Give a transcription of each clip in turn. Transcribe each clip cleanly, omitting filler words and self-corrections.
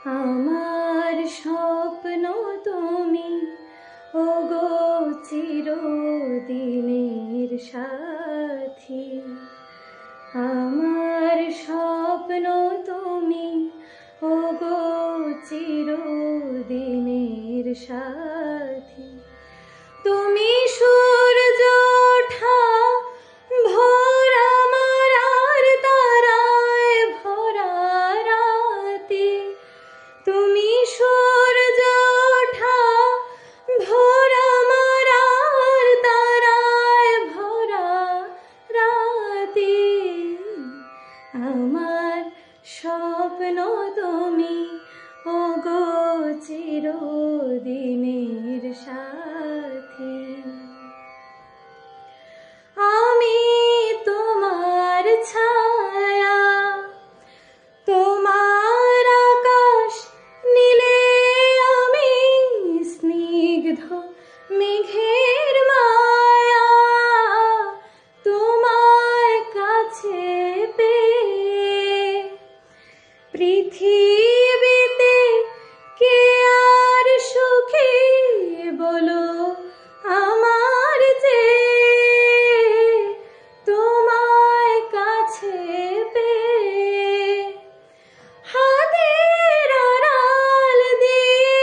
আমার স্বপ্ন তুমি, ওগো চিরদিনের সাথী। আমার স্বপ্ন তুমি, ওগো চিরদিনের সাথী। তুমি সূর্য ওঠা ভোর আমার আর তারায় ভরা রাতে। তুমি সূর্য ওঠা ভোর আমার আর তারায় ভরা রাতে। আমার স্বপ্ন তুমি, ওগো চিরদিনের সাথী। আমি তোমার ছায়া, তোমার আকাশ নীলে আমি স্নিগ্ধ মেঘের মায়া। তোমায় কাছে পেয়ে পৃথিবীতে কে আর সুখী বলো আমার যে। তোমায় কাছে পেয়ে হাতের আড়াল দিয়ে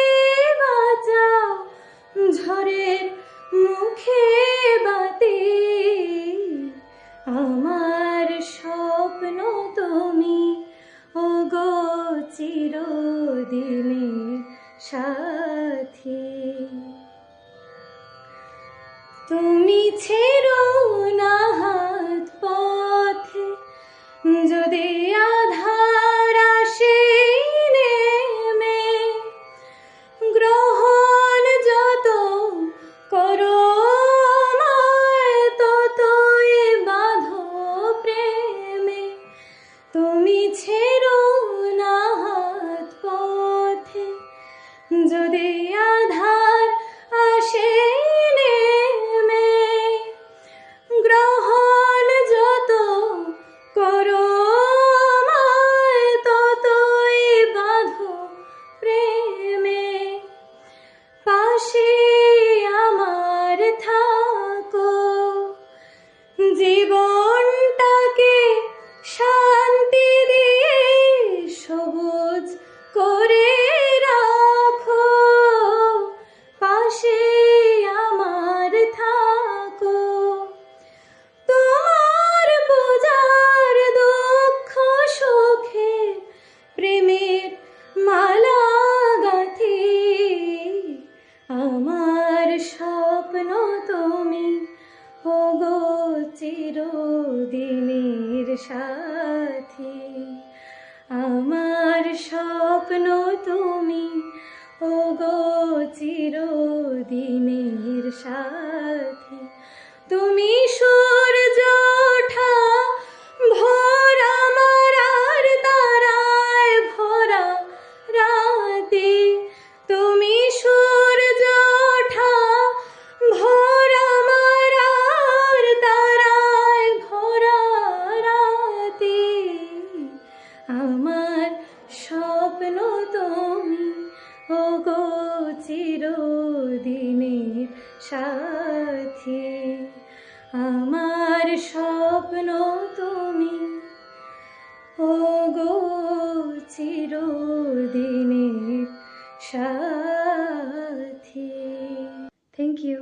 বাঁচাও ঝড়ের মুখে বাতি। আমার স্বপ্ন তুমি, ওগো চিরদিনের সাথী। তুমি ছেড়ো না হাত পথে, যদি আধার আসে নেমে। গ্রহণ যত করো আমায়, ততই বাঁধো প্রেমে। তুমি ছেড়ো না হাত পথে, যদি আধার আসে নেমে। গ্রহণ যত করো আমায়, ততই বাঁধো প্রেমে। পাশে আমার থাকো, জীবনটাকে শান্তি দিয়ে সবুজ করে রাখো। পাশে আমার থাকো, তোমার বোঝার দুঃখ সুখে প্রেমের মালা গাঁথি। আমার স্বপ্ন তুমি, ওগো চিরদিনের সাথী। আমার স্বপ্ন তুমি, ওগো চিরদিনের সাথী। তুমি সূর্য ওঠা ভোর আমার আর তারায় ভরা রাতে। তুমি সূর্য ওঠা ভোর আমার আর তারায় ভরা রাতে। আমার স্বপ্ন তুমি, ওগো চিরদিনের সাথী। আমার স্বপ্ন তুমি, ওগো চিরদিনের সাথী। Thank you.